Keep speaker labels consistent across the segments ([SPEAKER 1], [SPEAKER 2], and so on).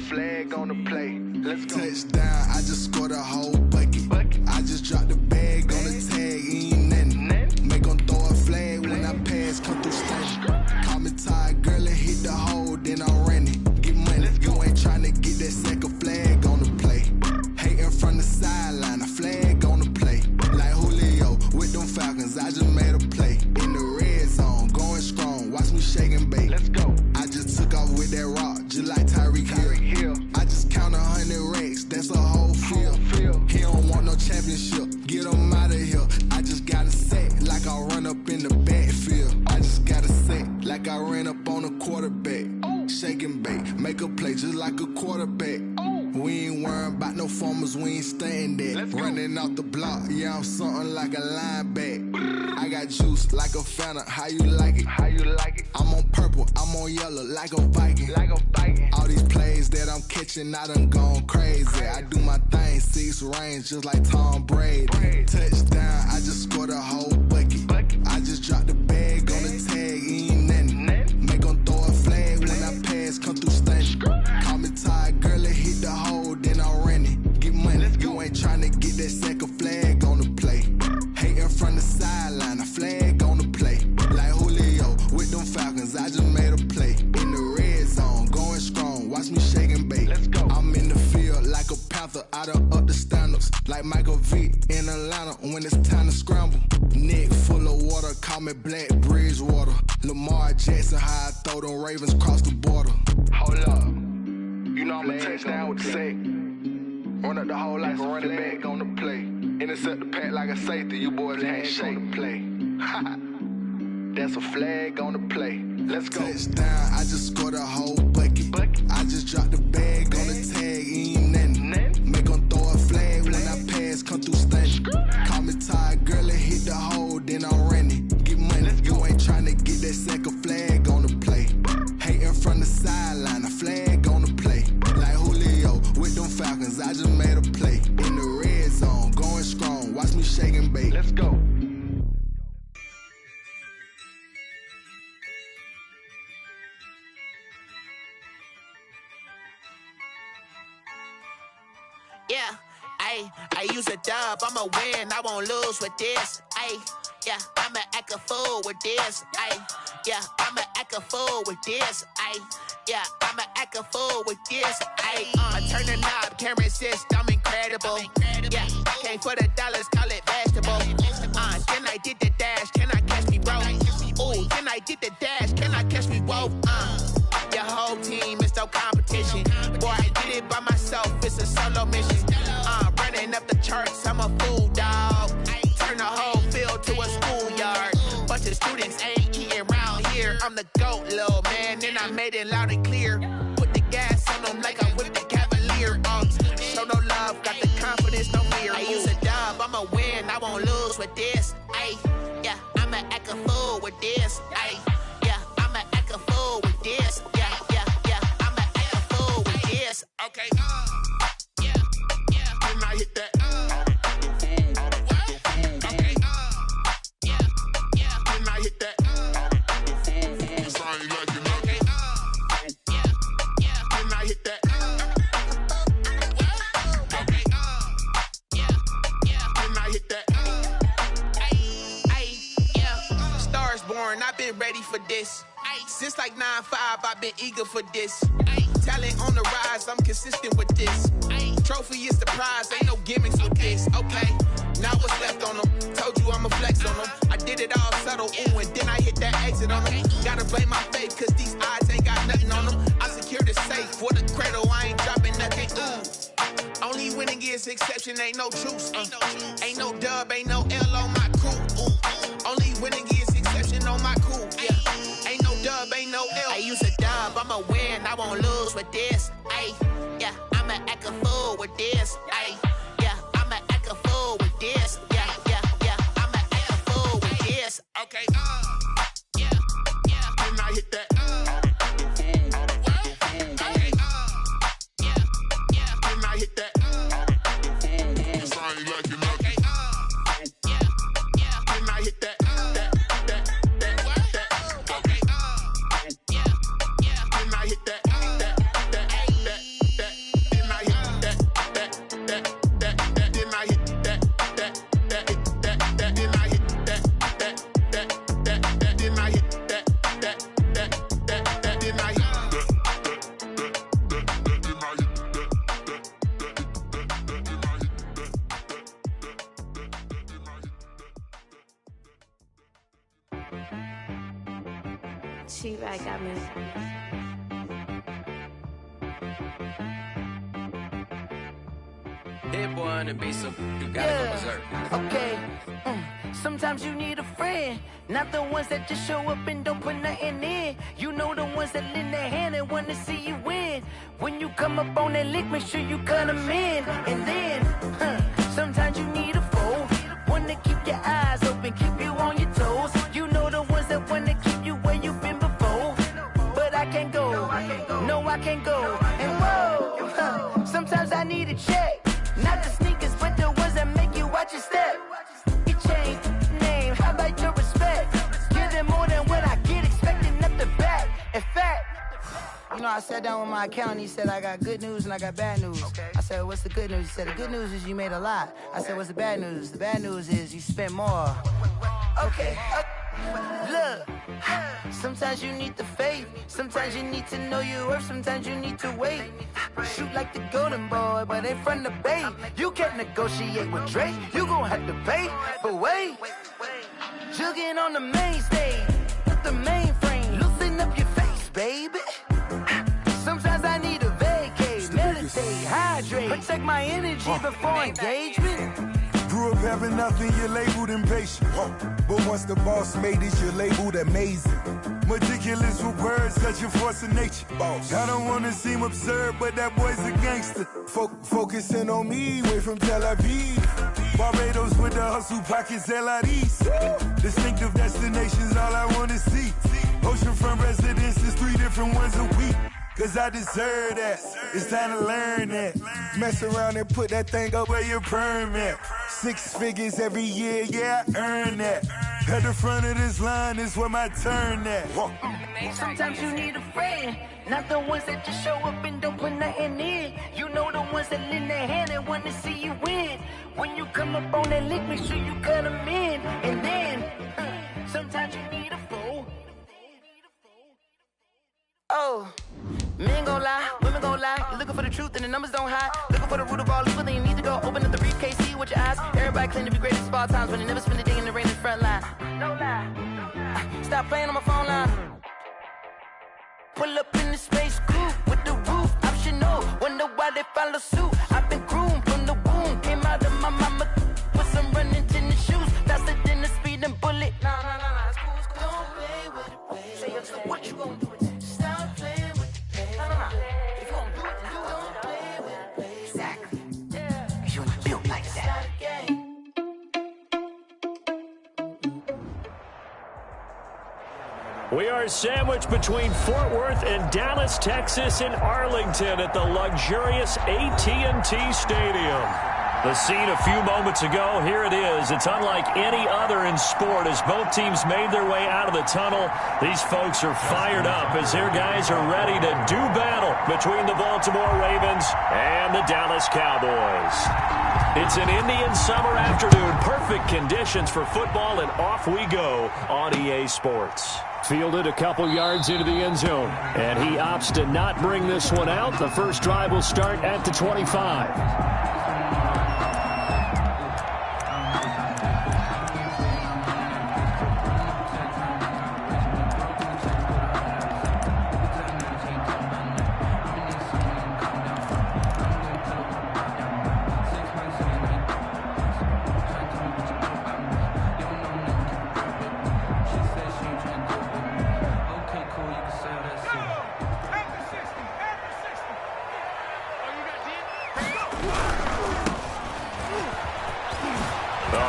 [SPEAKER 1] flag on the play. Let's go. Touchdown, I just scored a whole bucket. I just dropped the bag on the tag, ain't nothing. Make 'em throw a flag when I pass, come through standing. Call me tired, girl, and hit the hole, then I'm running. Get money, you ain't tryna get that second flag on the play. Hating from the sideline, a flag on the play. Like Julio with them Falcons, I just made a play. In the red zone, going strong, watch me shake and bake. Let's go. I just took off with that rock, just like Tyreek Hill. I just count 100 racks, that's a whole field. He don't want no championship, get him out of here. I just got a set, like I run up in the backfield. I just got a set, like I ran up on a quarterback. Shake and bake, make a play just like a quarterback. We ain't worrying about no formers, we ain't staying there. Running off the block, yeah, I'm something like a linebacker. I got juice like a Fanta, how you like it? How you like it? I'm on purple, I'm on yellow, like a Viking. Like a Viking. All these plays that I'm catching, I done gone crazy. I do my thing, 6 range, just like Tom Brady. Touchdown, I just scored a whole bucket. I just dropped the bag on the tag, ain't nothing. Make 'em throw a flag when I pass, come through standing. Call me tired, girl, and hit the hole, then I'm running. Get money, you ain't tryna get that second flag on the play. Hating from the sideline, a flag on the play. Like Julio with them Falcons, I just made a play. In the red zone, going strong, watch me shake and bake. Let's go. I'm in the field like a panther, I done up the standards. Like Michael Vick in Atlanta when it's time to scramble. Neck full of water, call me Black Bridgewater. Lamar Jackson, how I throw them Ravens cross the border. Hold up, you know I'm a touchdown with the sack. Run up the whole like a running back on the play. Intercept the pack like a safety, you boys ain't shake the play. That's a flag on the play. Let's go. Touchdown, I just scored a whole bucket. I just dropped the bag on the tag, ain't nothing. Make 'em throw a flag when I pass, come through standing. Call me tired, girl, and hit the hole, then I'm running. Get money, you ain't tryna get that second flag on the play. Hating from the sideline, a flag on the play. Like Julio with them Falcons, I just made a play. In the red zone, going strong, watch me shake and bake. Let's go.
[SPEAKER 2] Yeah, I use a dub, I'ma win, I won't lose with this. Yeah, I'ma act a fool with this. Yeah, I'ma act a fool with this. Yeah, I'ma act a fool with this. I turn the knob, camera assist, I'm incredible. Yeah, came for the dollars, call it vegetable. Then I did the dash, can I catch me, bro? Ooh, then I did the dash, can I catch me, whoa? Your whole team is no competition. Boy, I did it by myself, it's a solo mission. Running up the charts, I'm a fool, dog. Turn the whole field to a schoolyard. Bunch of students ain't eating around here. I'm the GOAT, little man, and I made it loud and clear. Put the gas on them like I'm with the Cavalier. Show no love, got the confidence, no fear. I use a dub, I'ma win, I won't lose with this. Yeah, I'ma act a fool with this. Yeah, I'ma act a fool with this. Yeah, I'ma act a fool with this. Okay, yeah, can I hit that? Okay, yeah, can I hit that? Cause I ain't like it. Okay, yeah, can I hit that? Okay, yeah, can I hit that? Yeah, Stars born, I've been ready for this. Since like 9-5, I've been eager for this. Talent on the rise, I'm consistent with this. Trophy is the prize, ain't no gimmicks with this. Okay, now what's left on them? Told you I'ma flex on them. I did it all subtle, ooh, and then I hit that exit on them. Gotta blame my faith, cause these odds ain't got nothing on them. I secure the safe for the cradle, I ain't dropping nothing, ooh. Only winning is exception, ain't no truce. Ain't no dub, ain't no L on my crew, ooh. Only winning is exception on my crew, yeah. Ain't no dub, ain't no L. I use a dub, I'ma win, I won't lose with this. Yeah, I'ma act a fool with this. Yeah, I'ma act a fool with this. Yeah, I'ma act a fool with this. Okay, yeah, can I hit that? Okay, yeah, can I hit that? Cause I ain't like it. Okay,
[SPEAKER 3] She-Rag got me.
[SPEAKER 4] Hit boy on the beat, so you gotta go berserk.
[SPEAKER 5] Okay. Sometimes you need a friend, not the ones that just show up and don't put nothing in. You know the ones that lend their hand and want to see you win. When you come up on that lick, make sure you cut them in. And then, sometimes you need a foe, one to keep your eyes open, keep you on your toes. You know the ones that want to keep you where you've been before. But I can't go, no I can't go. And whoa, sometimes I need a check, not the sneakers, but the ones that make you watch your step. Change name, how about your respect? Give them more than what I get, expecting nothing back. In fact, you know, I sat down with my accountant, he said, I got good news and I got bad news. I said, what's the good news? He said, the good news is you made a lot. I said, what's the bad news? The bad news is you spent more. Okay, look, sometimes you need the faith, sometimes you need to know your worth, sometimes you need to wait. Shoot like the golden boy, but ain't from the bay. You can't negotiate with Drake, you gon' have to pay. But wait, jugging on the main stage, with the mainframe, loosen up your face, baby. Sometimes I need a vacate, meditate, hydrate, protect my energy before engagement.
[SPEAKER 1] Grew up having nothing, you're labeled impatient. But once the boss made it, you're labeled amazing. Meticulous with words, such a force of nature. I don't wanna seem absurd, but that boy's a gangster. Focusing on me, way from Tel Aviv. Barbados with the hustle pockets, LIDs. Distinctive destinations, all I wanna see. Oceanfront residences, 3 different ones a week. Cause I deserve that, it's time to learn that. Mess around and put that thing up where your permit. 6 figures every year, yeah, I earn that. At the front of this line is where my turn at.
[SPEAKER 5] Sometimes you need a friend, not the ones that just show up and don't put nothing in. You know the ones that lend their hand and want to see you win. When you come up on that lick, make sure you cut them in. And then, sometimes you need a foe. Oh, men gon' lie, women gon' lie. You're looking for the truth and the numbers don't hide. Looking for the root of all evil, then you need to go open up the briefcase, see with your eyes. Everybody claim to be greatest of all times, but they never spend a day in the rain in the front line. No lie. Stop playing on my phone line. Pull up in the space coupe with the roof optional. Wonder why they follow suit. I've been groomed from the womb. Came out of my mama with some running tennis shoes. Faster than the speeding bullet. No, it's cool, it's cool. Don't play with it, baby. Say, yo, so what you gonna do with it? Stop playing with it, baby. No. If you gonna do it, then you don't play with it, baby. Exactly. Yeah. Cause you ain't built like that.
[SPEAKER 6] We are sandwiched between Fort Worth and Dallas, Texas, in Arlington at the luxurious AT&T Stadium. The scene a few moments ago, here it is. It's unlike any other in sport as both teams made their way out of the tunnel. These folks are fired up as their guys are ready to do battle between the Baltimore Ravens and the Dallas Cowboys. It's an Indian summer afternoon. Perfect conditions for football, and off we go on EA Sports. Fielded a couple yards into the end zone, and he opts to not bring this one out. The first drive will start at the 25.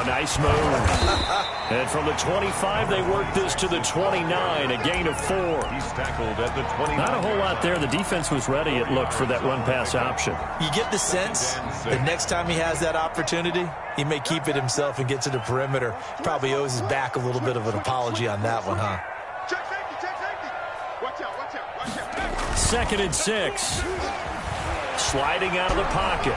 [SPEAKER 6] Nice move. And from the 25, they work this to the 29, a gain of 4.
[SPEAKER 7] He's tackled at the 29.
[SPEAKER 6] Not a whole lot there. The defense was ready, it looked, for that run-pass option.
[SPEAKER 8] You get the sense that next time he has that opportunity, he may keep it himself and get to the perimeter. Probably owes his back a little bit of an apology on that one, huh?
[SPEAKER 7] Check safety. Watch out.
[SPEAKER 6] 2nd and 6. Sliding out of the pocket.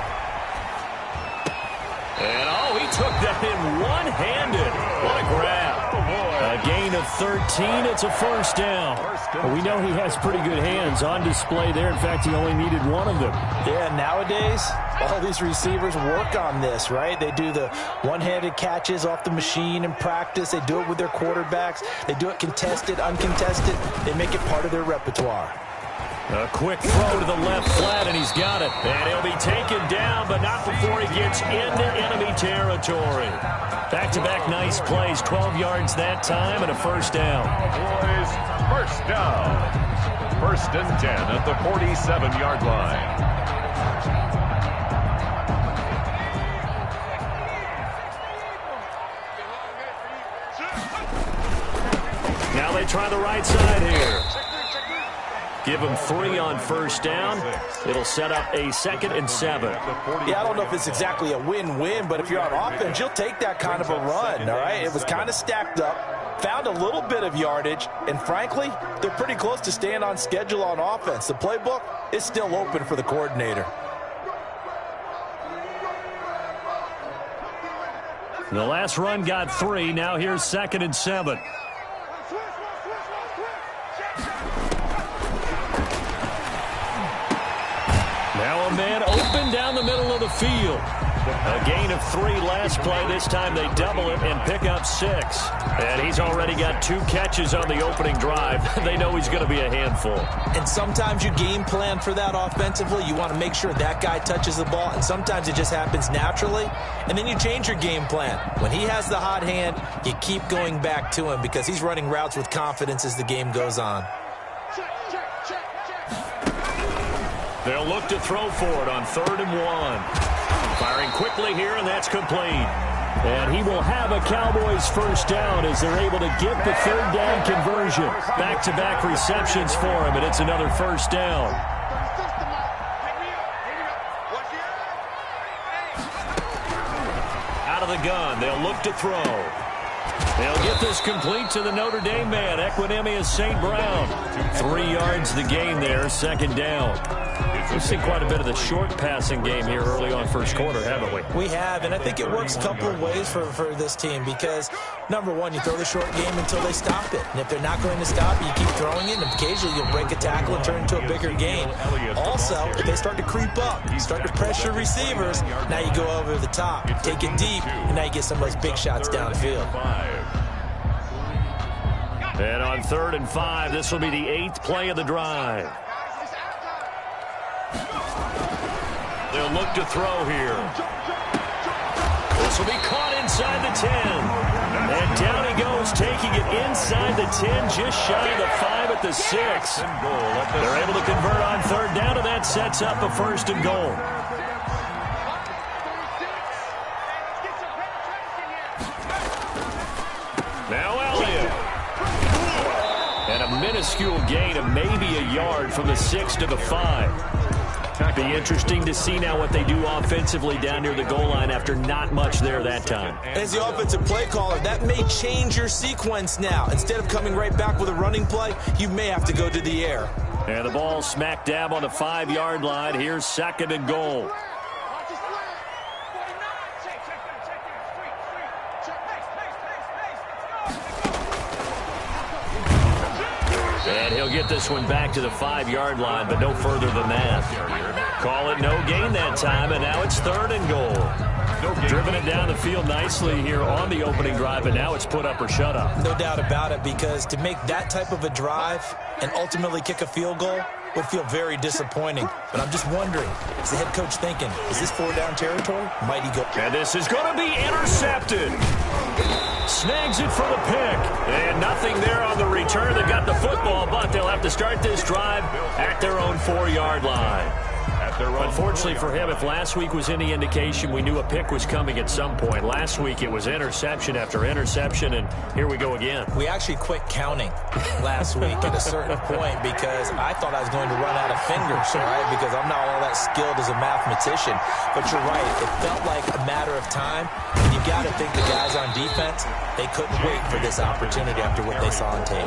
[SPEAKER 6] And, he took that in one-handed. What a grab.
[SPEAKER 7] Oh, boy.
[SPEAKER 6] A gain of 13. It's a first down.
[SPEAKER 3] Well, we know he has pretty good hands on display there. In fact, he only needed one of them.
[SPEAKER 8] Yeah, nowadays, all these receivers work on this, right? They do the one-handed catches off the machine in practice. They do it with their quarterbacks. They do it contested, uncontested. They make it part of their repertoire.
[SPEAKER 6] A quick throw to the left flat, and he's got it. And he'll be taken down, but not before he gets into enemy territory. Back-to-back nice plays, 12 yards that time, and a first down.
[SPEAKER 7] Boys, first down. 1st and 10 at the 47-yard line.
[SPEAKER 6] Now they try the right side here. Give him 3 on first down. It'll set up a 2nd and 7.
[SPEAKER 8] Yeah, I don't know if it's exactly a win-win, but if you're on offense, you'll take that kind of a run, all right? It was kind of stacked up, found a little bit of yardage, and frankly, they're pretty close to staying on schedule on offense. The playbook is still open for the coordinator.
[SPEAKER 6] The last run got 3. Now here's 2nd and 7. Now a man open down the middle of the field. A gain of 3 last play. This time they double it and pick up 6. And he's already got 2 catches on the opening drive. They know he's going to be a handful.
[SPEAKER 8] And sometimes you game plan for that offensively. You want to make sure that guy touches the ball. And sometimes it just happens naturally. And then you change your game plan. When he has the hot hand, you keep going back to him because he's running routes with confidence as the game goes on.
[SPEAKER 6] They'll look to throw for it on 3rd and 1. Firing quickly here, and that's complete. And he will have a Cowboys first down as they're able to get the 3rd down conversion. Back-to-back receptions for him, and it's another first down. Out of the gun, they'll look to throw. They'll get this complete to the Notre Dame man, Equinemius St. Brown. 3 yards the gain there, 2nd down. We've seen quite a bit of the short passing game here early on first quarter, haven't we?
[SPEAKER 8] We have, and I think it works a couple of ways for this team because, number one, you throw the short game until they stop it. And if they're not going to stop it, you keep throwing it, and occasionally you'll break a tackle and turn into a bigger gain. Also, if they start to creep up, start to pressure receivers, now you go over the top, take it deep, and now you get some of those big shots downfield.
[SPEAKER 6] And on 3rd and 5, this will be the 8th play of the drive. They'll look to throw here. This will be caught inside the 10. And down he goes, taking it inside the 10, just shy of the 5 at the 6. They're able to convert on 3rd down, and that sets up a 1st and goal. Now Elliott. And a minuscule gain of maybe a yard from the 6 to the 5. Be interesting to see now what they do offensively down near the goal line after not much there that time.
[SPEAKER 8] As the offensive play caller, that may change your sequence now. Instead of coming right back with a running play, you may have to go to the air.
[SPEAKER 6] And the ball smack dab on the 5-yard line. Here's 2nd and goal. And he'll get this one back to the 5-yard line, but no further than that. Call it no gain that time, and now it's 3rd and goal. Driven it down the field nicely here on the opening drive, and now it's put up or shut up.
[SPEAKER 8] No doubt about it, because to make that type of a drive and ultimately kick a field goal would feel very disappointing. But I'm just wondering, is the head coach thinking, is this 4-down territory? Might he go?
[SPEAKER 6] And this is going to be intercepted. Snags it for the pick. And nothing there on the return. They've got the football, but they'll have to start this drive at their own 4-yard line. Unfortunately for him, if last week was any indication, we knew a pick was coming at some point. Last week it was interception after interception, and here we go again.
[SPEAKER 8] We actually quit counting last week at a certain point because I thought I was going to run out of fingers, right? Because I'm not all that skilled as a mathematician. But you're right, it felt like a matter of time. And you got to think the guys on defense, they couldn't wait for this opportunity after what they saw on tape.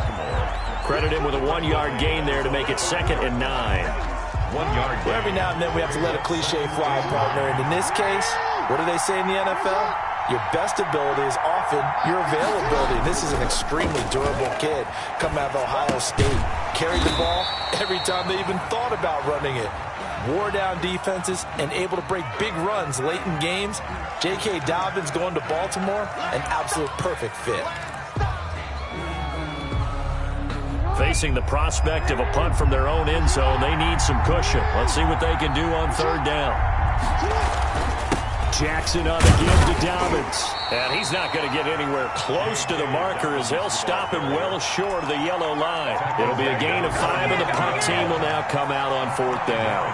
[SPEAKER 6] Credit him with a 1-yard gain there to make it 2nd and 9.
[SPEAKER 7] 1 yard.
[SPEAKER 8] Well, every now and then we have to let a cliche fly, partner. And in this case, what do they say in the NFL? Your best ability is in your availability. This is an extremely durable kid coming out of Ohio State. Carried the ball every time they even thought about running it. Wore down defenses and able to break big runs late in games. J.K. Dobbins going to Baltimore, an absolute perfect fit.
[SPEAKER 6] Facing the prospect of a punt from their own end zone, they need some cushion. Let's see what they can do on third down. Jackson on the give to Dobbins. And he's not going to get anywhere close to the marker as they'll stop him well short of the yellow line. It'll be a gain of 5, and the punt team will now come out on fourth down.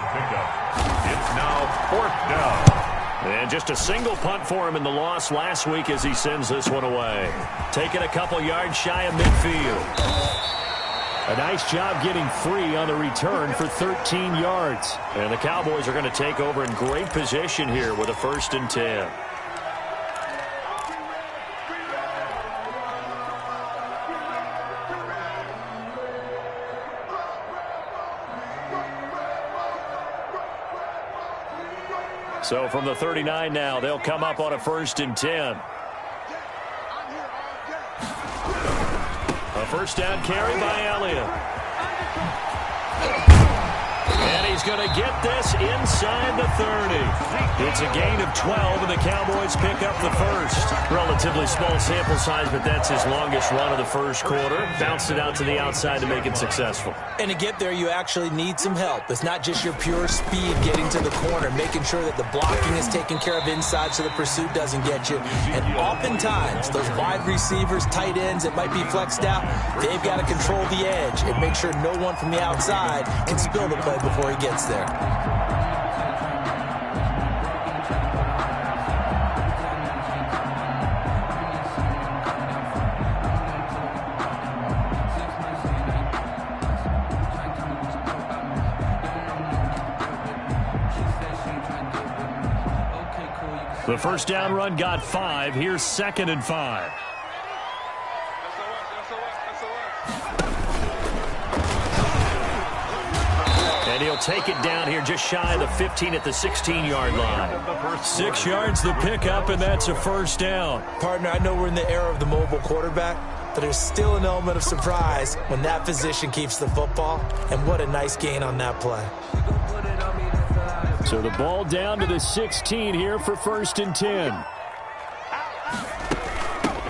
[SPEAKER 7] It's now fourth down.
[SPEAKER 6] And just a single punt for him in the loss last week as he sends this one away. Taking a couple yards shy of midfield. A nice job getting free on the return for 13 yards. And the Cowboys are going to take over in great position here with a 1st and 10. So from the 39 now, they'll come up on a 1st and 10. A first down carry by Elliott. And he's going to get this inside the 30. It's a gain of 12, and the Cowboys pick up the first. Relatively small sample size, but that's his longest run of the first quarter. Bounced it out to the outside to make it successful.
[SPEAKER 8] And to get there, you actually need some help. It's not just your pure speed getting to the corner, making sure that the blocking is taken care of inside so the pursuit doesn't get you. And oftentimes, those wide receivers, tight ends that might be flexed out, they've got to control the edge and make sure no one from the outside can spill the play before he gets there.
[SPEAKER 6] The first down run got 5. Here's 2nd and 5. And he'll take it down here just shy of the 15 at the 16-yard line. 6 yards the pickup, and that's a first down.
[SPEAKER 8] Partner, I know we're in the era of the mobile quarterback, but there's still an element of surprise when that position keeps the football, and what a nice gain on that play.
[SPEAKER 6] So the ball down to the 16 here for 1st and 10.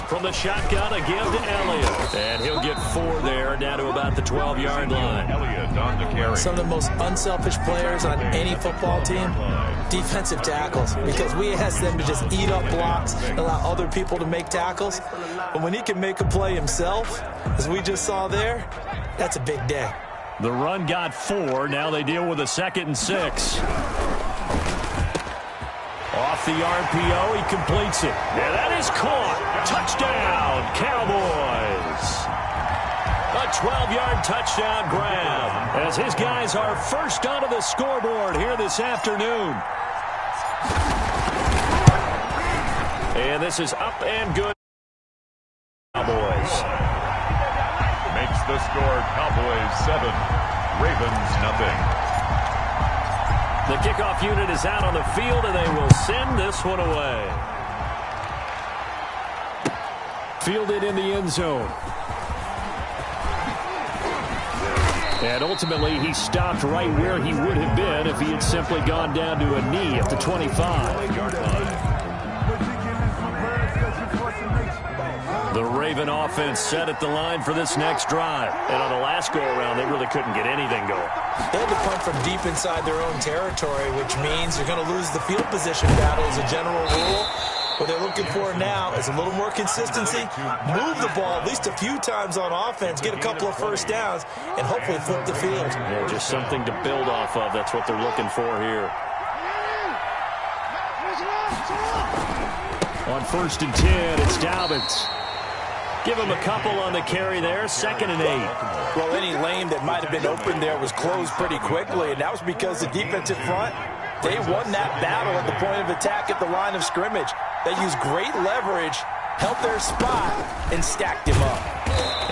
[SPEAKER 6] From the shotgun, a give to Elliott. And he'll get 4 there, down to about the 12-yard line.
[SPEAKER 7] Elliott on the carry.
[SPEAKER 8] Some of the most unselfish players on any football team, defensive tackles, because we ask them to just eat up blocks and allow other people to make tackles. But when he can make a play himself, as we just saw there, that's a big day.
[SPEAKER 6] The run got 4. Now they deal with a 2nd and 6. Off the RPO, he completes it. And that is caught. Touchdown, Cowboys. A 12-yard touchdown grab as his guys are first onto the scoreboard here this afternoon. And this is up and good. Cowboys.
[SPEAKER 7] Makes the score Cowboys 7, Ravens nothing.
[SPEAKER 6] The kickoff unit is out on the field, and they will send this one away. Fielded in the end zone. And ultimately, he stopped right where he would have been if he had simply gone down to a knee at the 25. The Raven offense set at the line for this next drive. And on the last go-around, they really couldn't get anything going.
[SPEAKER 8] They had to punt from deep inside their own territory, which means you're going to lose the field position battle as a general rule. What they're looking for now is a little more consistency, move the ball at least a few times on offense, get a couple of first downs, and hopefully flip the field.
[SPEAKER 6] Yeah, just something to build off of. That's what they're looking for here. On 1st and 10, it's Dobbins. Give him a couple on the carry there, 2nd and 8.
[SPEAKER 8] Well, any lane that might have been open there was closed pretty quickly, and that was because the defensive front, they won that battle at the point of attack at the line of scrimmage. They used great leverage, held their spot, and stacked him up.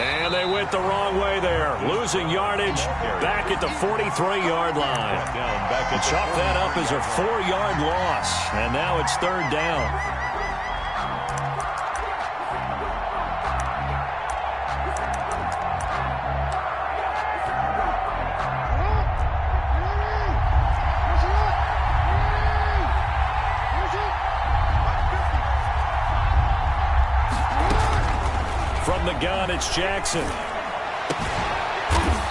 [SPEAKER 6] And they went the wrong way there, losing yardage back at the 43-yard line. Chalk that up as a 4-yard loss, and now it's 3rd down. gun. It's Jackson.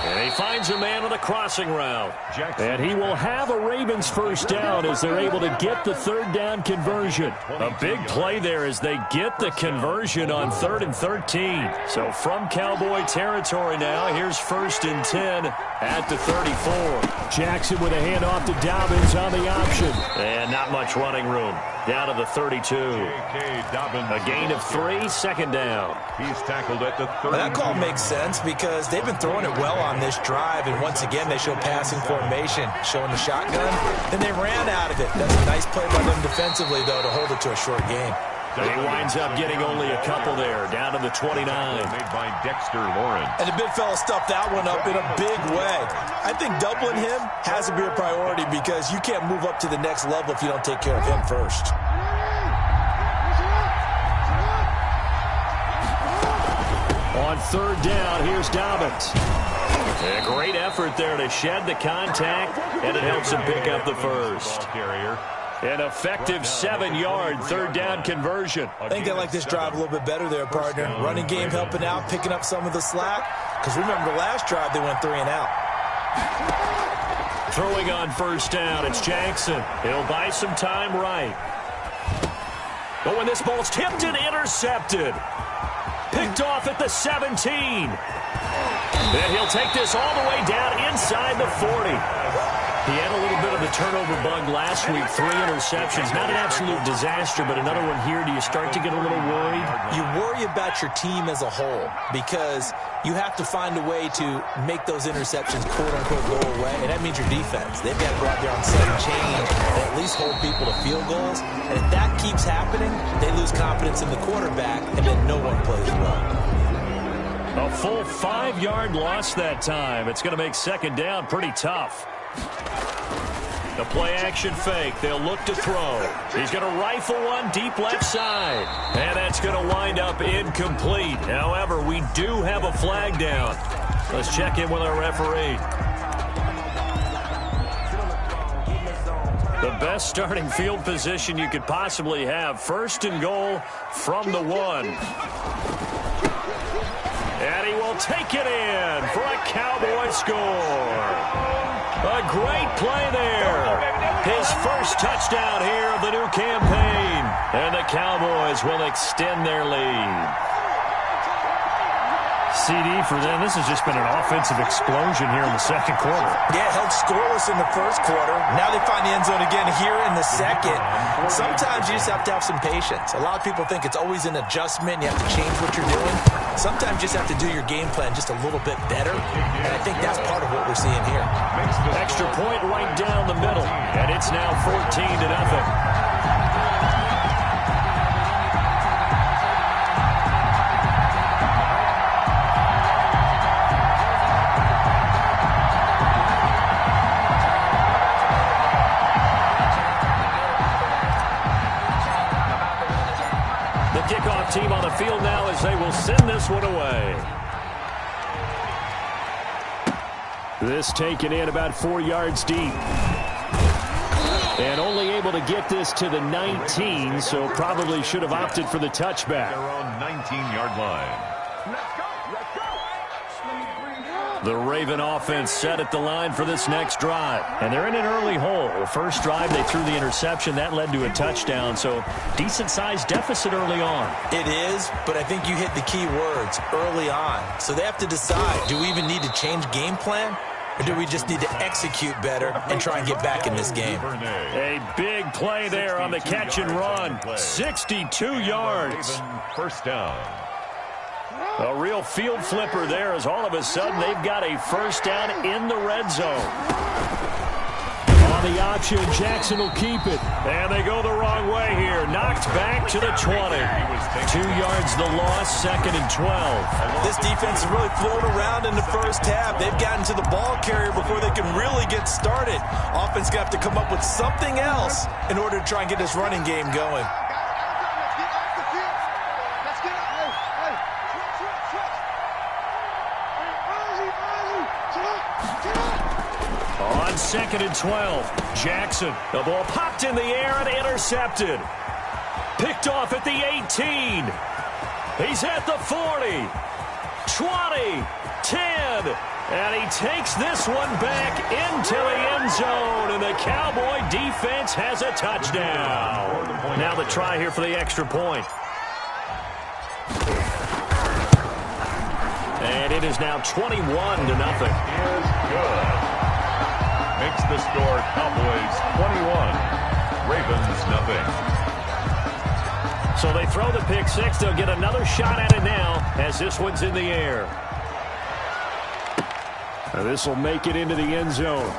[SPEAKER 6] And he finds a man on the crossing route. And he will have a Ravens first down as they're able to get the third down conversion. A big play there as they get the conversion on 3rd and 13. So from Cowboy territory now, here's 1st and 10 at the 34.
[SPEAKER 3] Jackson with a handoff to Dobbins on the option.
[SPEAKER 6] And not much running room. Down to the 32. A gain of 3, 2nd down.
[SPEAKER 7] He's tackled at the 30.
[SPEAKER 8] That call makes sense because they've been throwing it well on this drive, and once again they show passing formation, showing the shotgun, and they ran out of it. That's a nice play by them defensively, though, to hold it to a short game.
[SPEAKER 6] And he winds up getting only a couple there, down to the 29.
[SPEAKER 7] Made by Dexter Lawrence.
[SPEAKER 8] And the big fella stuffed that one up in a big way. I think doubling him has to be a priority because you can't move up to the next level if you don't take care of him first.
[SPEAKER 3] On 3rd down, here's Dobbins.
[SPEAKER 6] A great effort there to shed the contact, and it helps him pick up the first. An effective 7-yard 3rd down conversion.
[SPEAKER 8] I think I like this drive a little bit better there, partner. Running game helping out, picking up some of the slack. Because remember the last drive, they went 3 and out.
[SPEAKER 6] Throwing on 1st down, it's Jackson. He'll buy some time right. But when this ball's tipped and intercepted. Picked off at the 17. And he'll take this all the way down inside the 40. He had a little bit of the turnover bug last week, 3 interceptions. Not an absolute disaster, but another one here. Do you start to get a little worried?
[SPEAKER 8] You worry about your team as a whole because you have to find a way to make those interceptions, quote-unquote, go away, and that means your defense. They've got to go out there on sudden change and at least hold people to field goals. And if that keeps happening, they lose confidence in the quarterback, and then no one plays well.
[SPEAKER 6] A full 5-yard loss that time. It's going to make 2nd down pretty tough. The play-action fake. They'll look to throw. He's going to rifle one deep left side. And that's going to wind up incomplete. However, we do have a flag down. Let's check in with our referee. The best starting field position you could possibly have. 1st and goal from the 1. And he will take it in for a Cowboy score. A great play there. His first touchdown here of the new campaign. And the Cowboys will extend their lead.
[SPEAKER 3] CD for them. This has just been an offensive explosion here in the 2nd quarter.
[SPEAKER 8] Yeah, held scoreless in the 1st quarter. Now they find the end zone again here in the 2nd. Sometimes you just have to have some patience. A lot of people think it's always an adjustment. You have to change what you're doing. Sometimes you just have to do your game plan just a little bit better. And I think that's part of what we're seeing here.
[SPEAKER 6] Extra point right down the middle. And it's now 14-0. Kickoff team on the field now as they will send this one away.
[SPEAKER 3] This taken in about 4 yards deep. And only able to get this to the 19, so probably should have opted for the touchback.
[SPEAKER 7] They're on 19-yard line.
[SPEAKER 6] The Raven offense set at the line for this next drive. And they're in an early hole. First drive, they threw the interception. That led to a touchdown, so decent-sized deficit early on.
[SPEAKER 8] It is, but I think you hit the key words, early on. So they have to decide, do we even need to change game plan? Or do we just need to execute better and try and get back in this game?
[SPEAKER 6] A big play there on the catch and run. 62 yards.
[SPEAKER 7] First down.
[SPEAKER 6] A real field flipper there as all of a sudden they've got a first down in the red zone.
[SPEAKER 3] On the option, Jackson will keep it.
[SPEAKER 6] And they go the wrong way here. Knocked back to the 20. 2 yards the loss, 2nd and 12.
[SPEAKER 8] This defense is really floating around in the first half. They've gotten to the ball carrier before they can really get started. Offense going to have to come up with something else in order to try and get this running game going.
[SPEAKER 6] On 2nd and 12, Jackson. The ball popped in the air and intercepted. Picked off at the 18. He's at the 40. 20, 10, and he takes this one back into the end zone, and the Cowboy defense has a touchdown. Now the try here for the extra point. And it is now 21-0.
[SPEAKER 7] Is good. Makes the score Cowboys 21, Ravens nothing.
[SPEAKER 6] So they throw the pick six. They'll get another shot at it now as this one's in the air.
[SPEAKER 3] This will make it into the end zone.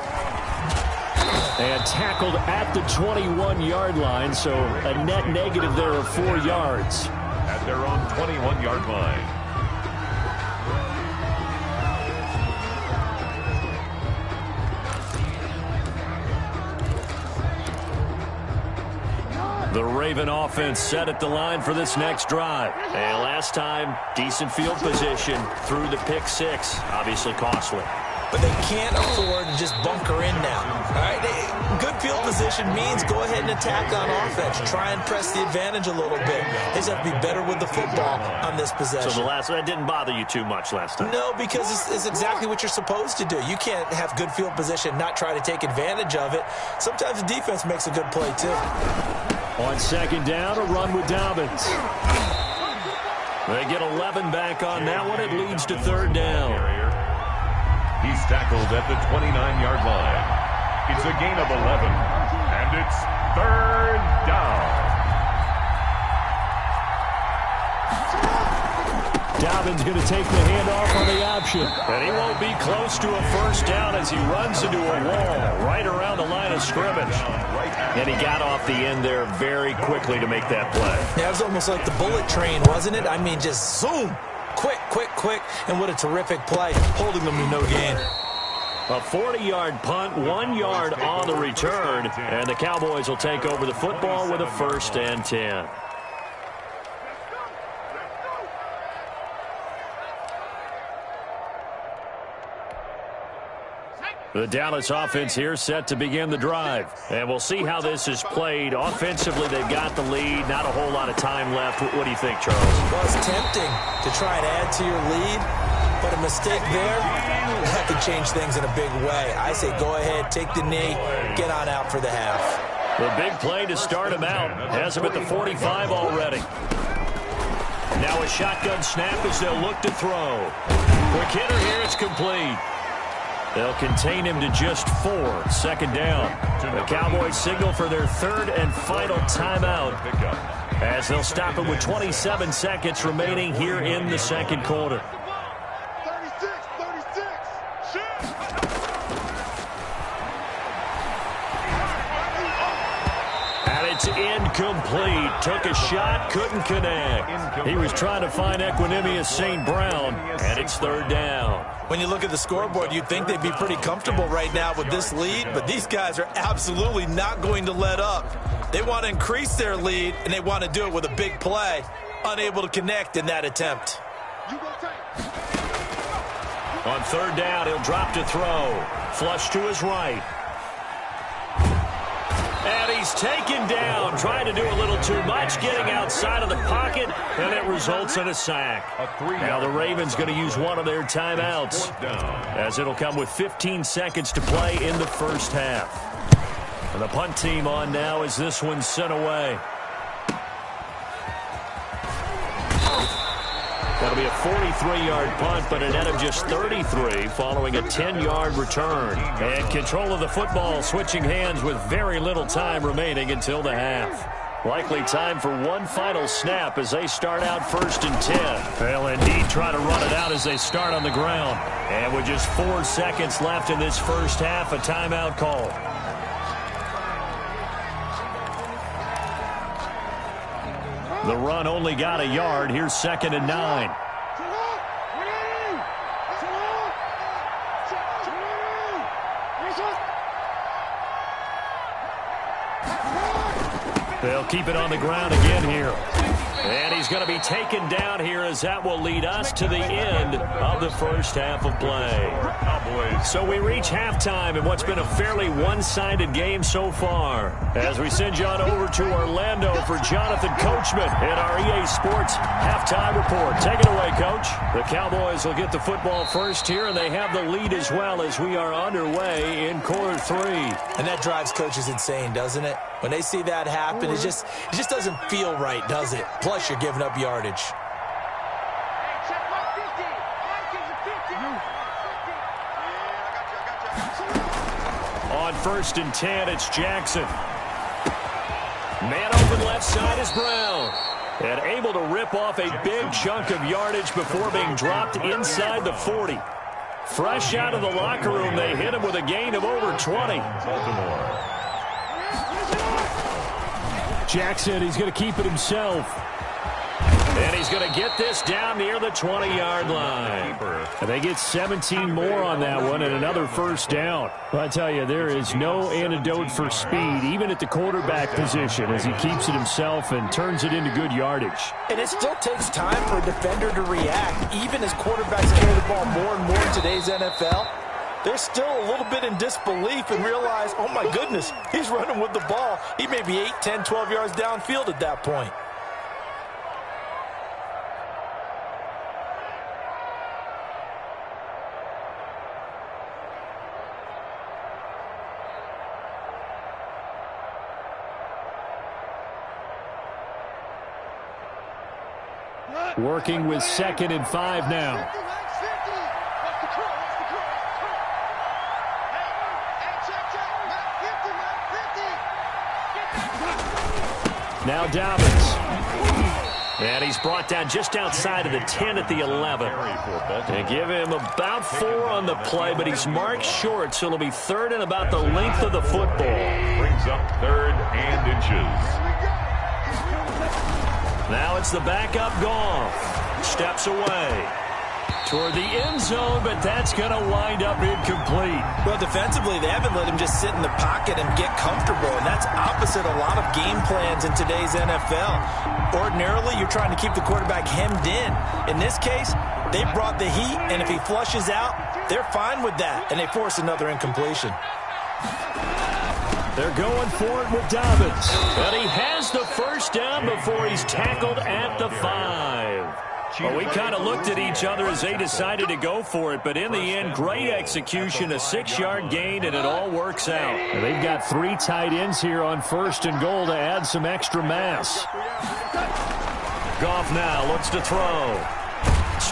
[SPEAKER 3] And tackled at the 21-yard line, so a net negative there of 4 yards.
[SPEAKER 7] At their own 21-yard line.
[SPEAKER 6] The Raven offense set at the line for this next drive. And last time, decent field position through the pick six. Obviously costly.
[SPEAKER 8] But they can't afford to just bunker in now. All right, good field position means go ahead and attack on offense. Try and press the advantage a little bit. They just have to be better with the football on this possession.
[SPEAKER 6] So that didn't bother you too much last time?
[SPEAKER 8] No, because it's exactly what you're supposed to do. You can't have good field position, not try to take advantage of it. Sometimes the defense makes a good play, too.
[SPEAKER 3] On second down, a run with Dobbins.
[SPEAKER 6] They get 11 back on that one. It leads to third down.
[SPEAKER 7] He's tackled at the 29-yard line. It's a gain of 11, and it's third down.
[SPEAKER 3] Dobbins going to take the handoff on the option.
[SPEAKER 6] And he won't be close to a first down as he runs into a wall right around the line of scrimmage. And he got off the end there very quickly to make that play.
[SPEAKER 8] Yeah, it was almost like the bullet train, wasn't it? I mean, just zoom. Quick, quick, quick. And what a terrific play, holding them to no gain.
[SPEAKER 6] A 40-yard punt, 1 yard on the return. And the Cowboys will take over the football with a 1st and 10. The Dallas offense here set to begin the drive. And we'll see how this is played. Offensively, they've got the lead. Not a whole lot of time left. What do you think, Charles?
[SPEAKER 8] Well, it's tempting to try and add to your lead, but a mistake there, that could change things in a big way. I say go ahead, take the knee, get on out for the half.
[SPEAKER 6] The big play to start him out. Has him at the 45 already. Now a shotgun snap as they'll look to throw. Quick hitter here, it's complete. They'll contain him to just 4. 2nd down. The Cowboys signal for their 3rd and final timeout as they'll stop it with 27 seconds remaining here in the 2nd quarter.
[SPEAKER 1] 36, shoot!
[SPEAKER 6] And it's incomplete. Took a shot, couldn't connect. He was trying to find Equanimous St. Brown, and it's 3rd down.
[SPEAKER 8] When you look at the scoreboard, you'd think they'd be pretty comfortable right now with this lead, but these guys are absolutely not going to let up. They want to increase their lead, and they want to do it with a big play. Unable to connect in that attempt.
[SPEAKER 6] On 3rd down, he'll drop to throw. Flush to his right. And he's taken down, trying to do a little too much, getting outside of the pocket, and it results in a sack. Now the Ravens going to use one of their timeouts, as it'll come with 15 seconds to play in the 1st half. And the punt team on now as this one's sent away. That'll be a 43-yard punt, but a net of just 33 following a 10-yard return. And control of the football switching hands with very little time remaining until the half. Likely time for one final snap as they start out 1st and 10. They'll indeed try to run it out as they start on the ground. And with just 4 seconds left in this 1st half, a timeout call. The run only got a yard. Here's 2nd and 9. They'll keep it on the ground again here. And he's going to be taken down here as that will lead us to the end of the first half of play. So we reach halftime in what's been a fairly one-sided game so far. As we send you on over to Orlando for Jonathan Coachman in our EA Sports halftime report. Take it away, Coach. The Cowboys will get the football first here, and they have the lead as well as we are underway in quarter 3.
[SPEAKER 8] And that drives coaches insane, doesn't it? When they see that happen, it just doesn't feel right, does it? Plus, you're giving up yardage.
[SPEAKER 6] On 1st and 10, it's Jackson. Man open left side is Brown. And able to rip off a big chunk of yardage before being dropped inside the 40. Fresh out of the locker room, they hit him with a gain of over 20.
[SPEAKER 7] Baltimore.
[SPEAKER 3] Jackson, he's going to keep it himself.
[SPEAKER 6] And he's going to get this down near the 20-yard line.
[SPEAKER 3] And they get 17 more on that one and another first down. Well, I tell you, there is no antidote for speed, even at the quarterback position, as he keeps it himself and turns it into good yardage.
[SPEAKER 8] And it still takes time for a defender to react, even as quarterbacks carry the ball more and more in today's NFL. They're still a little bit in disbelief and realize, oh, my goodness, he's running with the ball. He may be 8, 10, 12 yards downfield at that point.
[SPEAKER 3] Working with 2nd and 5 now. Now Dobbins. And he's brought down just outside of the 10 at the 11. And give him about 4 on the play, but he's marked short, so it'll be 3rd and about the length of the football.
[SPEAKER 7] Brings up 3rd and inches.
[SPEAKER 6] Now it's the backup Goff. Steps away toward the end zone, but that's going to wind up incomplete.
[SPEAKER 8] Well, defensively, they haven't let him just sit in the pocket and get comfortable, and that's opposite a lot of game plans in today's NFL. Ordinarily, you're trying to keep the quarterback hemmed in. In this case, they brought the heat, and if he flushes out, they're fine with that, and they force another incompletion.
[SPEAKER 3] They're going for it with Dobbins.
[SPEAKER 6] But he has the first down before he's tackled at the 5. Well, we kind of looked at each other as they decided to go for it, but in the end, great execution, a 6-yard gain, and it all works out.
[SPEAKER 3] And they've got 3 tight ends here on 1st and goal to add some extra mass.
[SPEAKER 6] Goff now looks to throw.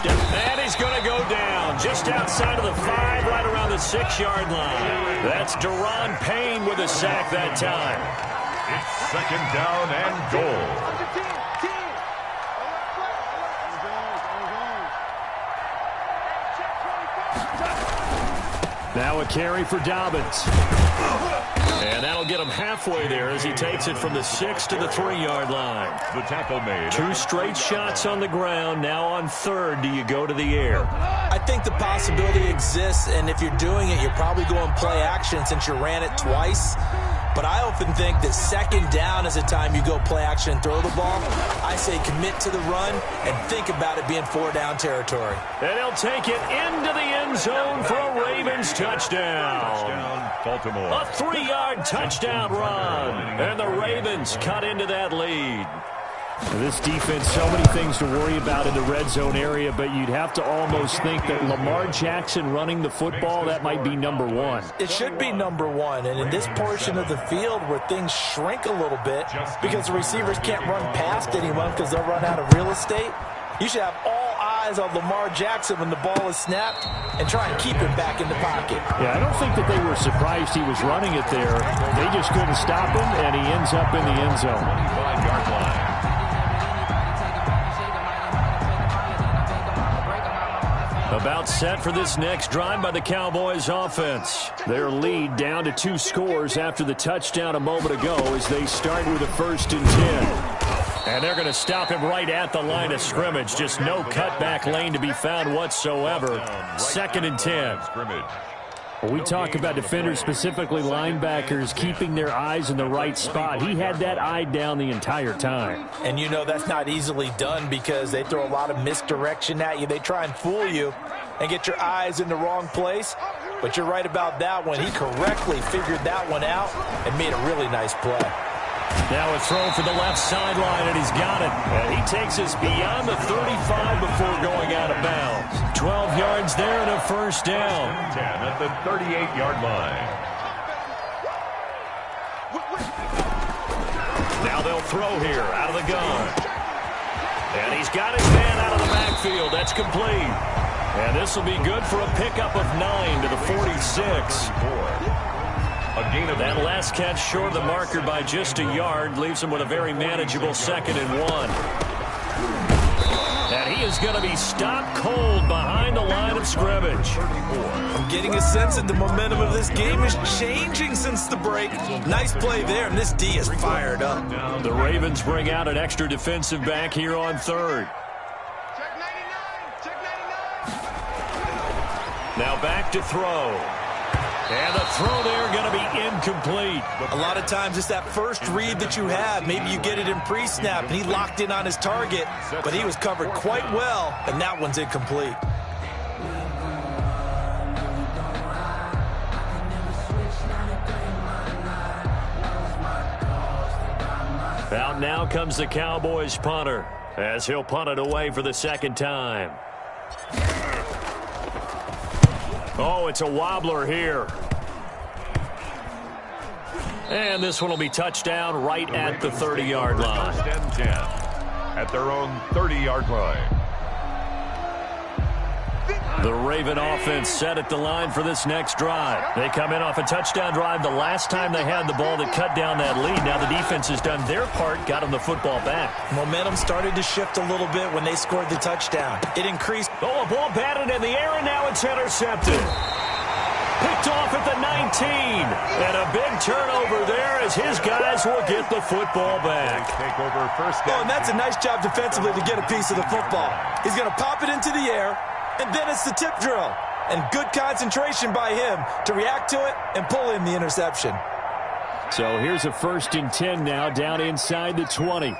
[SPEAKER 6] And he's going to go down just outside of the 5, right around the 6-yard line. That's Deron Payne with a sack that time.
[SPEAKER 7] It's 2nd down and goal.
[SPEAKER 3] Now a carry for Dobbins.
[SPEAKER 6] And that'll get him halfway there as he takes it from the 6 to the 3-yard line.
[SPEAKER 7] The tackle made.
[SPEAKER 6] 2 straight shots on the ground. Now on 3rd, do you go to the air?
[SPEAKER 8] I think the possibility exists, and if you're doing it, you're probably going play action since you ran it twice. But I often think that 2nd down is the time you go play action and throw the ball. I say commit to the run and think about it being 4-down territory.
[SPEAKER 6] And he'll take it into the end zone for a Ravens touchdown.
[SPEAKER 7] Baltimore.
[SPEAKER 6] A 3-yard touchdown run. And the Ravens cut into that lead.
[SPEAKER 3] This defense, so many things to worry about in the red zone area, but you'd have to almost think that Lamar Jackson running the football, that might be number 1.
[SPEAKER 8] It should be number 1, and in this portion of the field where things shrink a little bit because the receivers can't run past anyone because they'll run out of real estate, you should have all eyes on Lamar Jackson when the ball is snapped and try and keep him back in the pocket.
[SPEAKER 3] Yeah, I don't think that they were surprised he was running it there. They just couldn't stop him, and he ends up in the end zone.
[SPEAKER 7] 25-yard line.
[SPEAKER 6] About set for this next drive by the Cowboys offense. Their lead down to 2 scores after the touchdown a moment ago as they start with a 1st and 10. And they're going to stop him right at the line of scrimmage. Just no cutback lane to be found whatsoever. 2nd and 10. Well, we talk about defenders, specifically linebackers, keeping their eyes in the right spot. He had that eye down the entire time.
[SPEAKER 8] And you know that's not easily done because they throw a lot of misdirection at you. They try and fool you and get your eyes in the wrong place. But you're right about that one. He correctly figured that one out and made a really nice play.
[SPEAKER 6] Now a throw for the left sideline, and he's got it. And he takes us beyond the 35 before going out of bounds. 12 yards there and a first down.
[SPEAKER 7] 10 at the 38-yard line.
[SPEAKER 6] Now they'll throw here out of the gun. And he's got his man out of the backfield. That's complete. And this will be good for a pickup of 9 to the 46. That last catch short of the marker by just a yard leaves him with a very manageable 2nd and 1. And he is going to be stopped cold behind the line of scrimmage.
[SPEAKER 8] I'm getting a sense that the momentum of this game is changing since the break. Nice play there, and this D is fired up.
[SPEAKER 6] The Ravens bring out an extra defensive back here on 3rd. Now back to throw. And the throw there going to be incomplete.
[SPEAKER 8] A lot of times it's that first read that you have. Maybe you get it in pre-snap, and he locked in on his target, but he was covered quite well, and that one's incomplete.
[SPEAKER 6] Out now comes the Cowboys punter as he'll punt it away for the 2nd time. Oh, it's a wobbler here. And this one will be touchdown right at the 30-yard line.
[SPEAKER 7] First and 10 at their own 30-yard line.
[SPEAKER 6] The Raven offense set at the line for this next drive. They come in off a touchdown drive the last time they had the ball that cut down that lead. Now the defense has done their part, got them the football back.
[SPEAKER 8] Momentum started to shift a little bit when they scored the touchdown. It increased.
[SPEAKER 6] Oh, a ball batted in the air, and now it's intercepted. Picked off at the 19. And a big turnover there as his guys will get the football back.
[SPEAKER 7] Take over first down.
[SPEAKER 8] Oh, and that's a nice job defensively to get a piece of the football. He's going to pop it into the air, and then it's the tip drill. And good concentration by him to react to it and pull in the interception.
[SPEAKER 6] So here's a 1st and 10 now down inside the 20.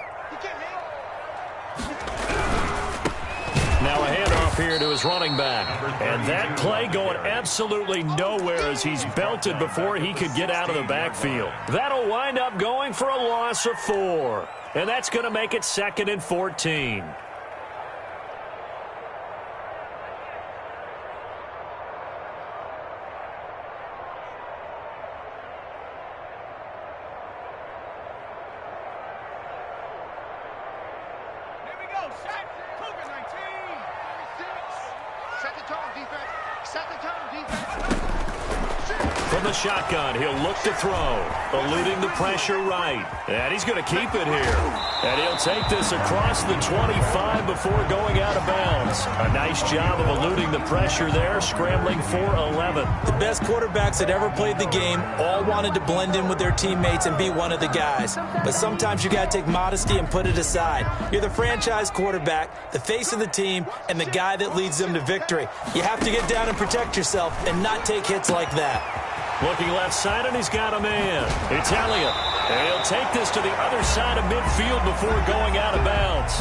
[SPEAKER 6] Now a handoff here to his running back. And that play going absolutely nowhere as he's belted before he could get out of the backfield. That'll wind up going for a loss of 4. And that's going to make it 2nd and 14. From the shotgun, he'll look to throw. Eluding the pressure right. And he's going to keep it here. And he'll take this across the 25 before going out of bounds. A nice job of eluding the pressure there, scrambling for 11.
[SPEAKER 8] The best quarterbacks that ever played the game all wanted to blend in with their teammates and be one of the guys. But sometimes you got to take modesty and put it aside. You're the franchise quarterback, the face of the team, and the guy that leads them to victory. You have to get down and protect yourself and not take hits like that.
[SPEAKER 6] Looking left side, and he's got a man. It's Elliott. And he'll take this to the other side of midfield before going out of bounds.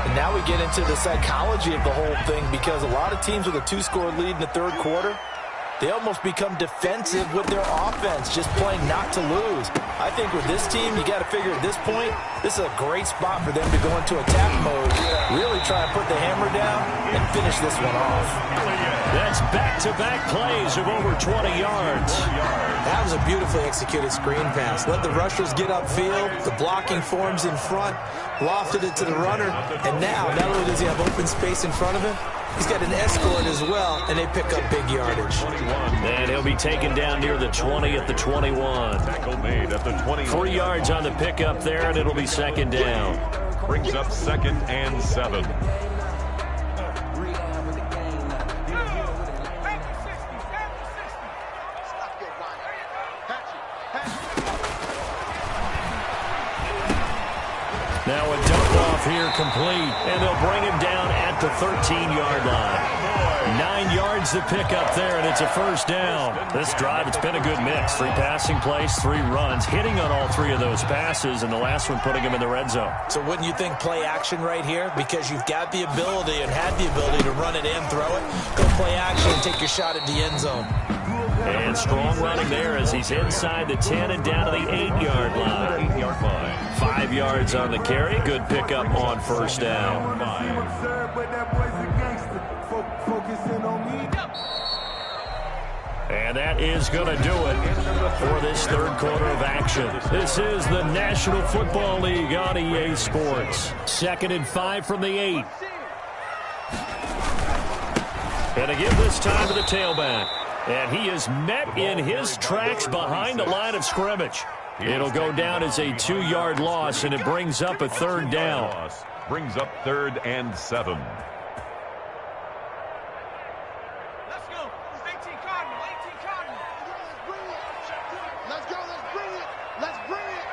[SPEAKER 8] And now we get into the psychology of the whole thing because a lot of teams with a 2-score lead in the 3rd quarter, they almost become defensive with their offense, just playing not to lose. I think with this team, you got to figure at this point, this is a great spot for them to go into attack mode, really try and put the hammer down and finish this one off.
[SPEAKER 6] That's back-to-back plays of over 20 yards.
[SPEAKER 8] That was a beautifully executed screen pass. Let the rushers get upfield, the blocking forms in front, lofted it to the runner, and now, not only does he have open space in front of him, he's got an escort as well, and they pick up big yardage.
[SPEAKER 6] And he'll be taken down near the 20 at the 21.
[SPEAKER 7] Tackle made at the 20.
[SPEAKER 6] 3 yards on the pickup there, and it'll be 2nd down.
[SPEAKER 7] Brings up 2nd and 7.
[SPEAKER 6] Now a dump off here complete, and they'll bring him down at the 13-yard line. 9 yards to pick up there, and it's a first down. This drive, it's been a good mix. 3 passing plays, 3 runs, hitting on all 3 of those passes, and the last one putting him in the red zone.
[SPEAKER 8] So wouldn't you think play action right here? Because you've got the ability and had the ability to run it and throw it. Go play action and take your shot at the end zone.
[SPEAKER 6] And strong running there as he's inside the 10 and down to the 8-yard line. 5 yards on the carry. Good pickup on first down. And that is going to do it for this third quarter of action. This is the National Football League on EA Sports. 2nd and 5 from the 8. And to give this time to the tailback. And he is met in his tracks behind the line of scrimmage. It'll go down as a 2-yard loss, and it brings up a third down.
[SPEAKER 7] Brings up 3rd and 7.
[SPEAKER 9] Let's go. It's 18 Cardinal. 18 Cardinal. Let's go. Let's bring it. Let's bring it.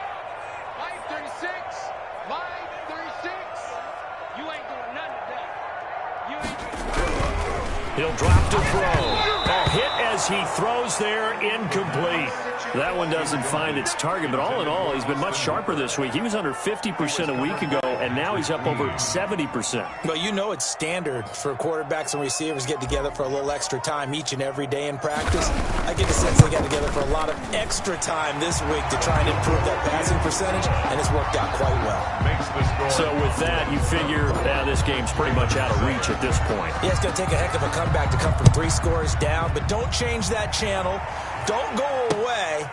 [SPEAKER 9] Line 36. Line 36. You ain't doing nothing today. You ain't doing nothing.
[SPEAKER 6] He'll drop to throw. A hit as he throws there, incomplete. That one doesn't find its target, but all in all, he's been much sharper this week. He was under 50% a week ago, and now he's up over 70%.
[SPEAKER 8] Well, you know it's standard for quarterbacks and receivers get together for a little extra time each and every day in practice. I get the sense they got together for a lot of extra time this week to try and improve that passing percentage, and it's worked out quite well.
[SPEAKER 6] So with that, you figure this game's pretty much out of reach at this point.
[SPEAKER 8] Yeah, it's going to take a heck of a comeback to come from 3 scores down, but don't change that channel. Don't go away.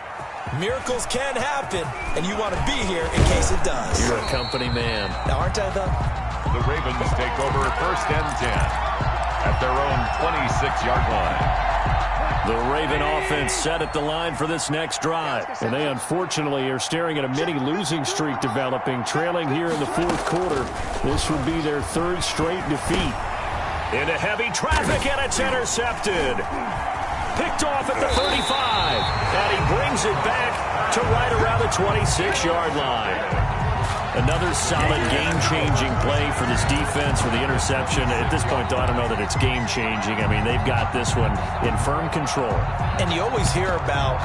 [SPEAKER 8] Miracles can happen, and you want to be here in case it does.
[SPEAKER 6] You're a company man.
[SPEAKER 8] Now, aren't I, though?
[SPEAKER 7] The Ravens take over 1st and 10 at their own 26-yard line.
[SPEAKER 6] The Raven offense set at the line for this next drive. And they unfortunately are staring at a mini losing streak developing, trailing here in the 4th quarter. This would be their 3rd straight defeat. Into heavy traffic, and it's intercepted. Picked off at the 35. And he brings it back to right around the 26-yard line. Another solid game-changing play for this defense with the interception. At this point, though, I don't know that it's game-changing. I mean, they've got this one in firm control.
[SPEAKER 8] And you always hear about,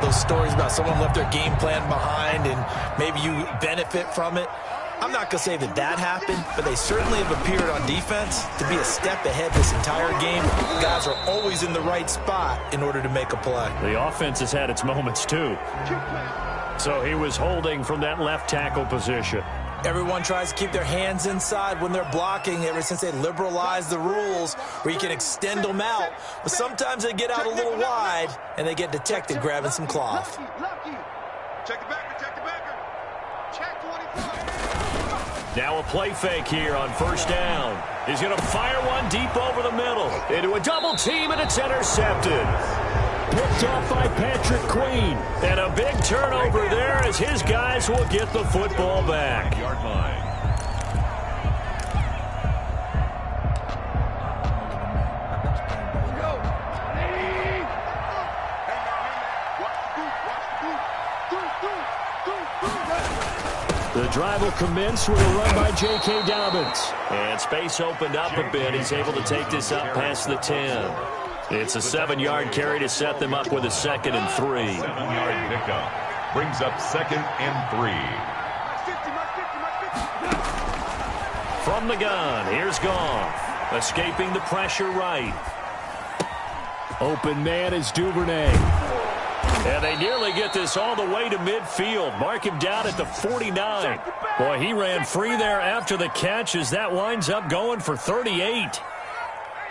[SPEAKER 8] those stories about someone left their game plan behind and maybe you benefit from it. I'm not going to say that happened, but they certainly have appeared on defense to be a step ahead this entire game. Guys are always in the right spot in order to make a play.
[SPEAKER 6] The offense has had its moments, too. So he was holding from that left tackle position.
[SPEAKER 8] Everyone tries to keep their hands inside when they're blocking ever since they liberalized the rules where you can extend them out. But sometimes they get out a little wide and they get detected grabbing some cloth.
[SPEAKER 9] Check the backer. Check the backer. Check 25.
[SPEAKER 6] Now a play fake here on first down. He's going to fire one deep over the middle. Into a double team, and it's intercepted. Picked off by Patrick Queen. And a big turnover there as his guys will get the football back.
[SPEAKER 7] Yard line.
[SPEAKER 6] The drive will commence with a run by J.K. Dobbins. And space opened up a bit. He's able to take this up past the 10. It's a 7-yard carry to set them up with a 2nd and 3.
[SPEAKER 7] 7-yard pickup. Brings up 2nd and 3.
[SPEAKER 6] From the gun, here's Goff. Escaping the pressure right. Open man is Duvernay. And they nearly get this all the way to midfield. Mark him down at the 49. Boy, he ran free there after the catch as that winds up going for 38.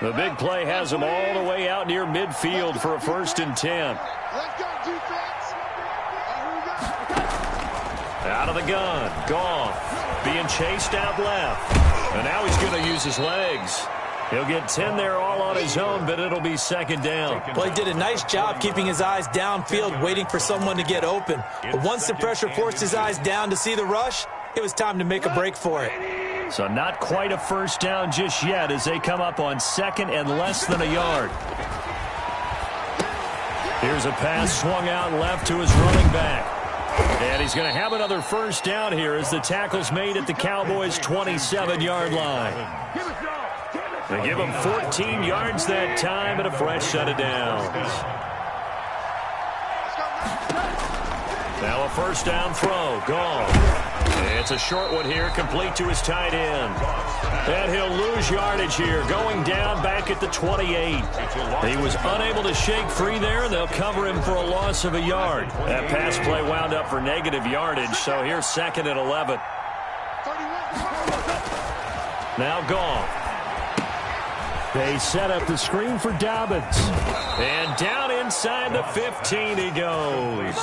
[SPEAKER 6] The big play has him all the way out near midfield for a 1st and 10. Out of the gun, Goff being chased out left. And now he's going to use his legs. He'll get 10 there all on his own, but it'll be 2nd down.
[SPEAKER 8] Well, he did a nice job keeping his eyes downfield, waiting for someone to get open. But once the pressure forced his eyes down to see the rush, it was time to make a break for it.
[SPEAKER 6] So not quite a 1st down just yet as they come up on 2nd and less than a yard. Here's a pass swung out left to his running back. And he's going to have another 1st down here as the tackle's made at the Cowboys' 27-yard line. They give him 14 yards that time and a fresh set of downs. Now a first down throw. Gone. It's a short one here, complete to his tight end. And he'll lose yardage here, going down back at the 28. He was unable to shake free there, and they'll cover him for a loss of a yard. That pass play wound up for negative yardage, so here's 2nd and 11. Now gone. They set up the screen for Dobbins. And down inside the 15 he goes.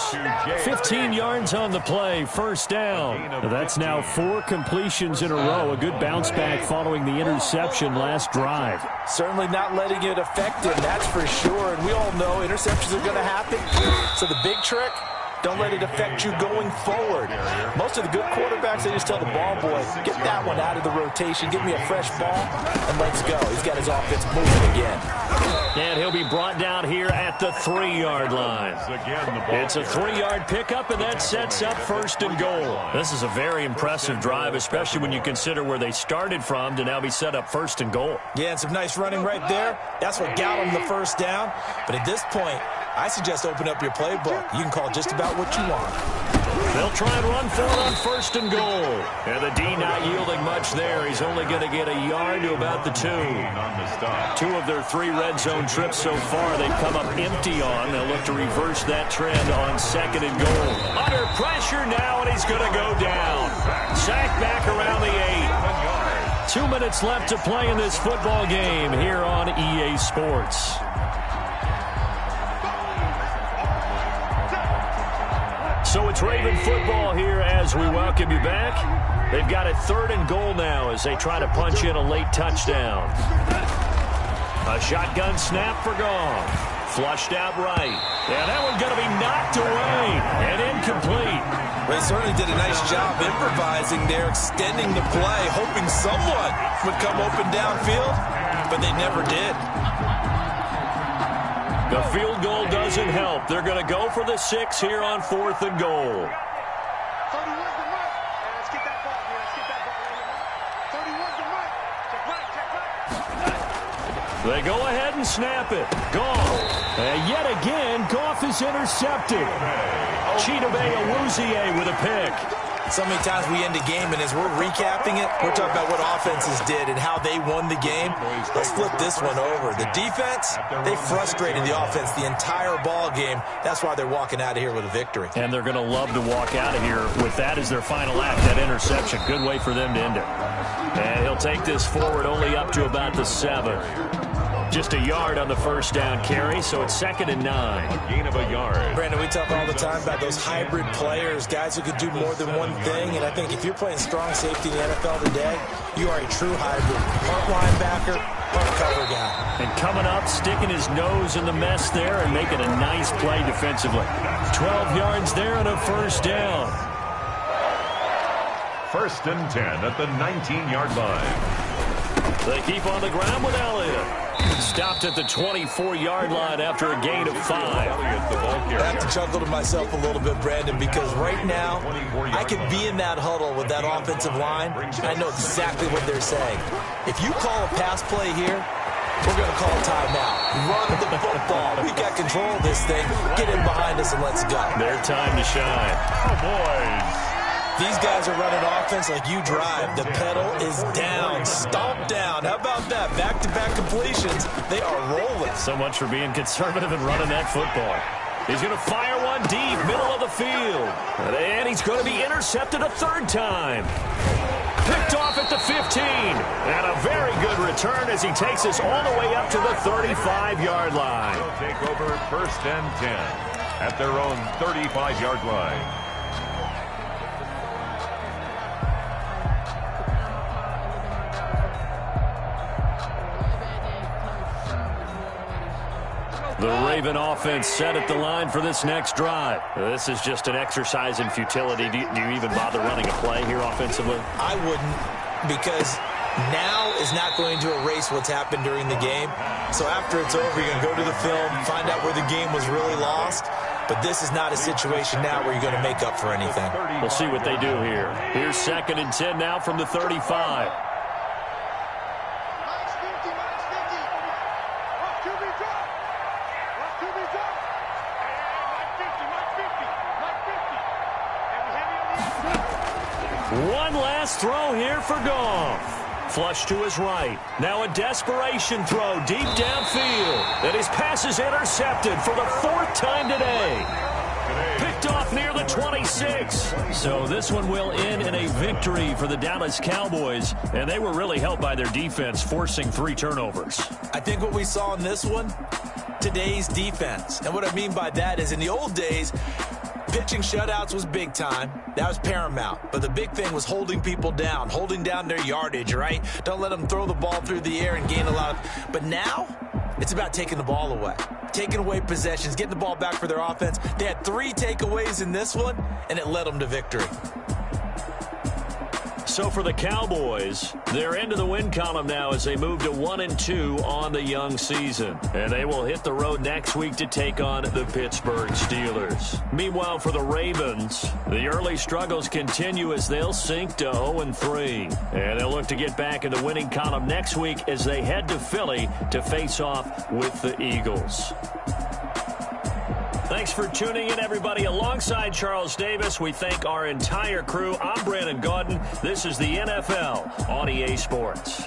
[SPEAKER 6] 15 yards on the play, first down. That's now 4 completions in a row. A good bounce back following the interception last drive.
[SPEAKER 8] Certainly not letting it affect him, that's for sure. And we all know interceptions are going to happen. So the big trick, don't let it affect you going forward. Most of the good quarterbacks, they just tell the ball boy, get that one out of the rotation, give me a fresh ball, and let's go. He's got his offense moving again.
[SPEAKER 6] And he'll be brought down here at the 3-yard line. It's a 3-yard pickup, and that sets up 1st and goal. This is a very impressive drive, especially when you consider where they started from to now be set up 1st and goal.
[SPEAKER 8] Yeah, and some nice running right there. That's what got them the first down. But at this point, I suggest open up your playbook. You can call just about what you want.
[SPEAKER 6] They'll try and run for it on 1st and goal. And the D not yielding much there. He's only going to get a yard to about the 2. 2 of their 3 red zone trips so far they've come up empty on. They'll look to reverse that trend on 2nd and goal. Under pressure now, and he's going to go down. Sacked back around the 8. 2 minutes left to play in this football game here on EA Sports. So it's Raven football here as we welcome you back. They've got a 3rd and goal now as they try to punch in a late touchdown. A shotgun snap for Gong. Flushed out right. Yeah, that one's going to be knocked away and incomplete.
[SPEAKER 8] They certainly did a nice job improvising there, extending the play, hoping someone would come open downfield, but they never did.
[SPEAKER 6] The field goal doesn't help. They're going to go for the 6 here on 4th and goal.
[SPEAKER 9] 31 to right. Let's get that ball here. Let's get that ball. 31 to right. Check right, check right.
[SPEAKER 6] They go ahead and snap it. Goff. And yet again, Goff is intercepted. Chidobe Awuzie with a pick.
[SPEAKER 8] So many times we end a game, and as we're recapping it, we're talking about what offenses did and how they won the game. Let's flip this one over. The defense, they frustrated the offense the entire ball game. That's why they're walking out of here with a victory.
[SPEAKER 6] And they're going to love to walk out of here with that as their final act, that interception. Good way for them to end it. And he'll take this forward only up to about the 7. Just a yard on the first down carry, so it's 2nd and 9.
[SPEAKER 7] A gain of a yard.
[SPEAKER 8] Brandon, we talk all the time about those hybrid players, guys who could do more than one thing, and I think if you're playing strong safety in the NFL today, you are a true hybrid. Part linebacker, part cover guy.
[SPEAKER 6] And coming up, sticking his nose in the mess there and making a nice play defensively. 12 yards there and a first down.
[SPEAKER 7] 1st and 10 at the 19-yard line.
[SPEAKER 6] They keep on the ground with Elliott. Stopped at the 24-yard line after a gain of 5.
[SPEAKER 8] I have to chuckle to myself a little bit, Brandon, because right now I could be in that huddle with that offensive line. I know exactly what they're saying. If you call a pass play here, we're going to call a timeout. Run the football. We got control of this thing. Get in behind us and let's go.
[SPEAKER 6] Their time to shine.
[SPEAKER 7] Oh, boys.
[SPEAKER 8] These guys are running offense like you drive. The pedal is down, stomp down. How about that? Back-to-back completions. They are rolling.
[SPEAKER 6] So much for being conservative and running that football. He's going to fire one deep, middle of the field. And he's going to be intercepted a 3rd time. Picked off at the 15. And a very good return as he takes us all the way up to the 35-yard line.
[SPEAKER 7] They'll take over 1st and 10 at their own 35-yard line.
[SPEAKER 6] The Raven offense set at the line for this next drive. This is just an exercise in futility. Do you even bother running a play here offensively?
[SPEAKER 8] I wouldn't, because now is not going to erase what's happened during the game. So after it's over, you're going to go to the film, find out where the game was really lost. But this is not a situation now where you're going to make up for anything.
[SPEAKER 6] We'll see what they do here. Here's 2nd and 10 now from the 35. One last throw here for Goff. Flush to his right. Now a desperation throw deep downfield. And his pass is intercepted for the 4th time today. Picked off near the 26. So this one will end in a victory for the Dallas Cowboys. And they were really helped by their defense, forcing 3 turnovers.
[SPEAKER 8] I think what we saw in this one, today's defense. And what I mean by that is in the old days, pitching shutouts was big time. That was paramount. But the big thing was holding people down, holding down their yardage, right? Don't let them throw the ball through the air and gain a lot. But now, it's about taking the ball away. Taking away possessions, getting the ball back for their offense. They had 3 takeaways in this one, and it led them to victory.
[SPEAKER 6] So for the Cowboys, they're into the win column now as they move to 1-2 on the young season. And they will hit the road next week to take on the Pittsburgh Steelers. Meanwhile, for the Ravens, the early struggles continue as they'll sink to 0-3. And they'll look to get back in the winning column next week as they head to Philly to face off with the Eagles. Thanks for tuning in, everybody. Alongside Charles Davis, we thank our entire crew. I'm Brandon Gaudin. This is the NFL on EA Sports.